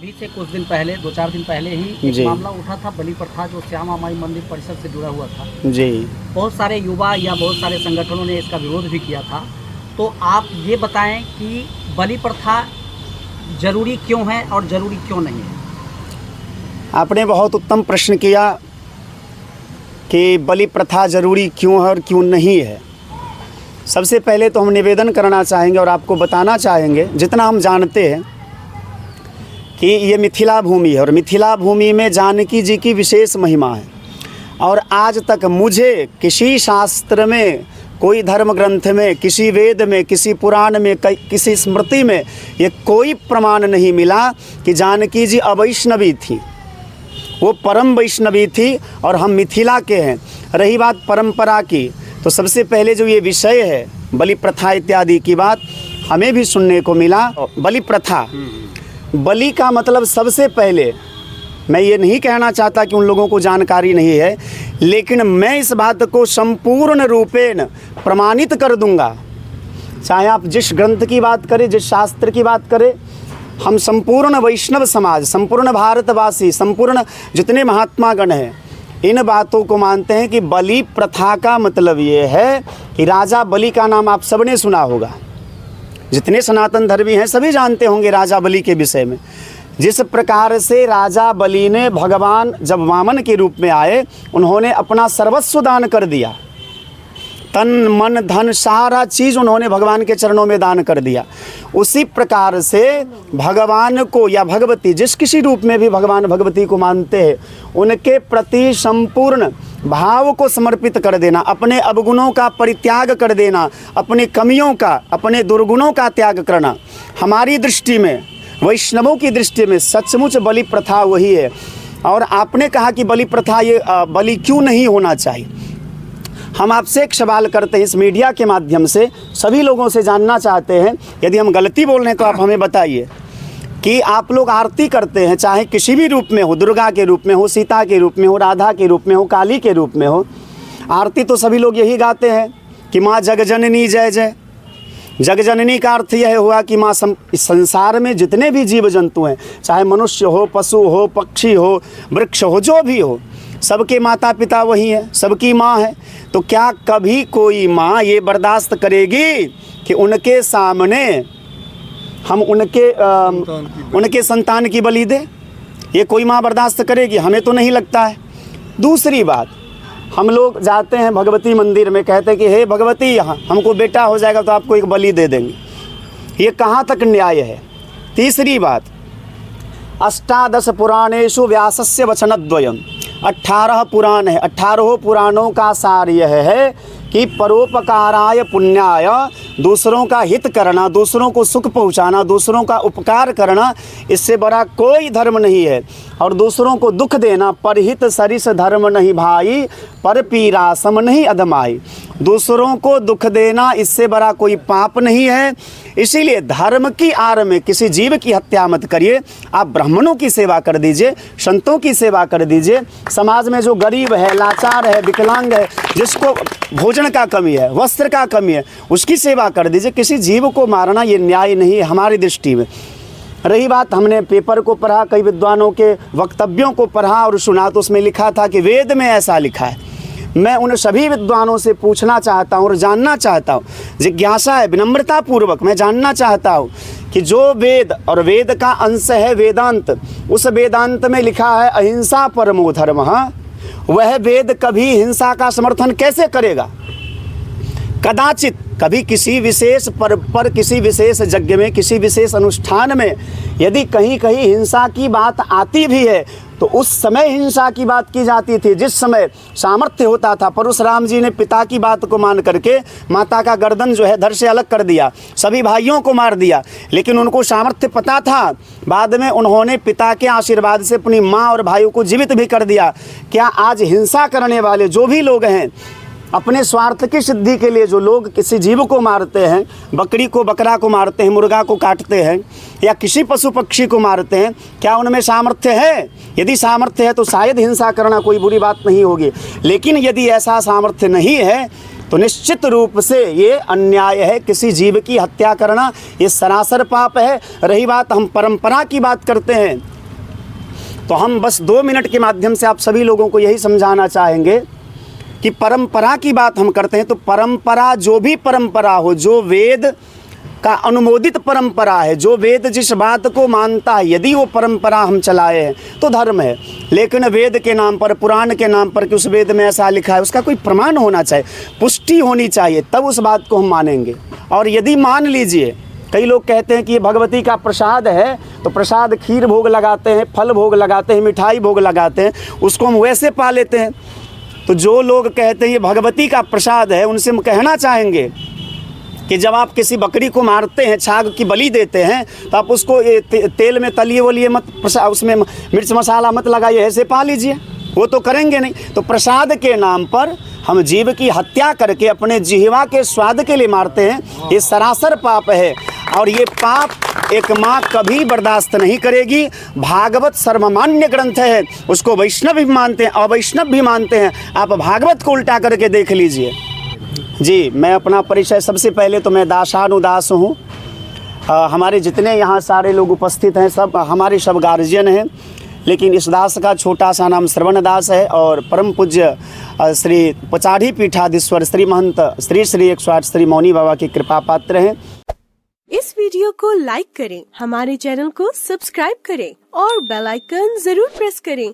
अभी से कुछ दिन पहले 2-4 दिन पहले ही एक मामला उठा था बलि प्रथा, जो श्यामा माई मंदिर परिसर से जुड़ा हुआ था जी। बहुत सारे युवा या बहुत सारे संगठनों ने इसका विरोध भी किया था। तो आप ये बताएं कि बलि प्रथा जरूरी क्यों है और जरूरी क्यों नहीं है? आपने बहुत उत्तम प्रश्न किया कि बलि प्रथा जरूरी क्यों है और क्यों नहीं है। सबसे पहले तो हम निवेदन करना चाहेंगे और आपको बताना चाहेंगे, जितना हम जानते हैं कि ये मिथिला भूमि है और मिथिला भूमि में जानकी जी की विशेष महिमा है। और आज तक मुझे किसी शास्त्र में, कोई धर्म ग्रंथ में, किसी वेद में, किसी पुराण में, किसी स्मृति में ये कोई प्रमाण नहीं मिला कि जानकी जी अवैष्णवी थी। वो परम वैष्णवी थी और हम मिथिला के हैं। रही बात परंपरा की, तो सबसे पहले जो ये विषय है बलि प्रथा इत्यादि की बात हमें भी सुनने को मिला। बलि प्रथा, बलि का मतलब सबसे पहले, मैं ये नहीं कहना चाहता कि उन लोगों को जानकारी नहीं है, लेकिन मैं इस बात को संपूर्ण रूपेण प्रमाणित कर दूंगा। चाहे आप जिस ग्रंथ की बात करें, जिस शास्त्र की बात करें, हम संपूर्ण वैष्णव समाज, संपूर्ण भारतवासी, संपूर्ण जितने महात्मा गण हैं, इन बातों को मानते हैं कि बलि प्रथा का मतलब ये है कि राजा बलि का नाम आप सबने सुना होगा। जितने सनातन धर्मी हैं सभी जानते होंगे राजा बलि के विषय में। जिस प्रकार से राजा बलि ने, भगवान जब वामन के रूप में आए, उन्होंने अपना सर्वस्व दान कर दिया। तन मन धन सारा चीज़ उन्होंने भगवान के चरणों में दान कर दिया। उसी प्रकार से भगवान को या भगवती, जिस किसी रूप में भी भगवान भगवती को मानते हैं, उनके प्रति संपूर्ण भाव को समर्पित कर देना, अपने अवगुणों का परित्याग कर देना, अपनी कमियों का, अपने दुर्गुणों का त्याग करना, हमारी दृष्टि में, वैष्णवों की दृष्टि में सचमुच बलि प्रथा वही है। और आपने कहा कि बलि प्रथा, ये बलि क्यों नहीं होना चाहिए। हम आपसे एक सवाल करते हैं, इस मीडिया के माध्यम से सभी लोगों से जानना चाहते हैं, यदि हम गलती बोल रहे हैं तो आप हमें बताइए कि आप लोग आरती करते हैं, चाहे किसी भी रूप में हो, दुर्गा के रूप में हो, सीता के रूप में हो, राधा के रूप में हो, काली के रूप में हो, आरती तो सभी लोग यही गाते हैं कि माँ जगजननी जय जय। जगजननी का अर्थ यह हुआ कि माँ इस संसार में जितने भी जीव जंतु हैं, चाहे मनुष्य हो, पशु हो, पक्षी हो, वृक्ष हो, जो भी हो, सबके माता पिता वही हैं, सबकी माँ है। तो क्या कभी कोई माँ ये बर्दाश्त करेगी कि उनके सामने हम उनके संतान की बलि दें? ये कोई माँ बर्दाश्त करेगी? हमें तो नहीं लगता है। दूसरी बात, हम लोग जाते हैं भगवती मंदिर में, कहते हैं कि हे भगवती, यहाँ हमको बेटा हो जाएगा तो आपको एक बलि दे देंगे। ये कहाँ तक न्याय है? तीसरी बात, 18 पुराणेषु व्यासस्य वचनद्वयम्, 18 पुराण है। 18 पुराणों का सार यह है कि परोपकाराय पुण्याय, दूसरों का हित करना, दूसरों को सुख पहुंचाना, दूसरों का उपकार करना, इससे बड़ा कोई धर्म नहीं है। और दूसरों को दुख देना, परहित सरिस धर्म नहीं भाई, पर पीरा सम नहीं अधमाई। दूसरों को दुख देना, इससे बड़ा कोई पाप नहीं है। इसीलिए धर्म की आड़ में किसी जीव की हत्या मत करिए। आप ब्राह्मणों की सेवा कर दीजिए, संतों की सेवा कर दीजिए, समाज में जो गरीब है, लाचार है, विकलांग है, जिसको भोजन का कमी है, वस्त्र का कमी है, उसकी सेवा कर दीजिए। किसी जीव को मारना ये न्याय नहीं है हमारी दृष्टि में। रही बात, हमने पेपर को पढ़ा, कई विद्वानों के वक्तव्यों को पढ़ा और सुना, तो उसमें लिखा था कि वेद में ऐसा लिखा है। मैं उन सभी विद्वानों से पूछना चाहता हूँ और जानना चाहता हूँ, जिज्ञासा है, विनम्रता पूर्वक मैं जानना चाहता हूँ कि जो वेद और वेद का अंश है वेदांत, उस वेदांत में लिखा है अहिंसा परमो धर्मः, वह वेद कभी हिंसा का समर्थन कैसे करेगा? कदाचित कभी किसी विशेष पर्व पर, किसी विशेष यज्ञ में, किसी विशेष अनुष्ठान में यदि कहीं कहीं हिंसा की बात आती भी है, तो उस समय हिंसा की बात की जाती थी जिस समय सामर्थ्य होता था। परशुराम जी ने पिता की बात को मान करके माता का गर्दन जो है धड़ से अलग कर दिया, सभी भाइयों को मार दिया, लेकिन उनको सामर्थ्य पता था। बाद में उन्होंने पिता के आशीर्वाद से अपनी माँ और भाइयों को जीवित भी कर दिया। क्या आज हिंसा करने वाले जो भी लोग हैं, अपने स्वार्थ की सिद्धि के लिए जो लोग किसी जीव को मारते हैं, बकरी को, बकरा को मारते हैं, मुर्गा को काटते हैं, या किसी पशु पक्षी को मारते हैं, क्या उनमें सामर्थ्य है? यदि सामर्थ्य है तो शायद हिंसा करना कोई बुरी बात नहीं होगी। लेकिन यदि ऐसा सामर्थ्य नहीं है तो निश्चित रूप से ये अन्याय है। किसी जीव की हत्या करना ये सरासर पाप है। रही बात, हम परंपरा की बात करते हैं, तो हम बस 2 मिनट के माध्यम से आप सभी लोगों को यही समझाना चाहेंगे कि परंपरा की बात हम करते हैं तो परंपरा, जो भी परंपरा हो, जो वेद का अनुमोदित परंपरा है, जो वेद जिस बात को मानता है, यदि वो परंपरा हम चलाए हैं तो धर्म है। लेकिन वेद के नाम पर, पुराण के नाम पर कि उस वेद में ऐसा लिखा है, उसका कोई प्रमाण होना चाहिए, पुष्टि होनी चाहिए, तब उस बात को हम मानेंगे। और यदि मान लीजिए, कई लोग कहते हैं कि ये भगवती का प्रसाद है, तो प्रसाद खीर भोग लगाते हैं, फल भोग लगाते हैं, मिठाई भोग लगाते हैं, उसको हम वैसे पा लेते हैं। तो जो लोग कहते हैं ये भगवती का प्रसाद है, उनसे हम कहना चाहेंगे कि जब आप किसी बकरी को मारते हैं, छाग की बलि देते हैं, तो आप उसको तेल में तलिए वलिए मत, उसमें मिर्च मसाला मत लगाइए, ऐसे पा लीजिए, वो तो करेंगे नहीं। तो प्रसाद के नाम पर हम जीव की हत्या करके अपने जिह्वा के स्वाद के लिए मारते हैं, ये सरासर पाप है। और ये पाप एक माँ कभी बर्दाश्त नहीं करेगी। भागवत सर्वमान्य ग्रंथ है, उसको वैष्णव भी मानते हैं, अवैष्णव भी मानते हैं। आप भागवत को उल्टा करके देख लीजिए। जी, मैं अपना परिचय, सबसे पहले तो मैं दासानुदास हूँ। हमारे जितने यहाँ सारे लोग उपस्थित हैं, सब हमारे सब गार्जियन हैं, लेकिन इस दास का छोटा सा नाम श्रवण दास है और परम पूज्य श्री पचाढ़ी पीठाधीश्वर श्री महंत श्री 108 श्री मौनी बाबा की कृपा पात्र हैं। इस वीडियो को लाइक करें, हमारे चैनल को सब्सक्राइब करें और बेल आइकन जरूर प्रेस करें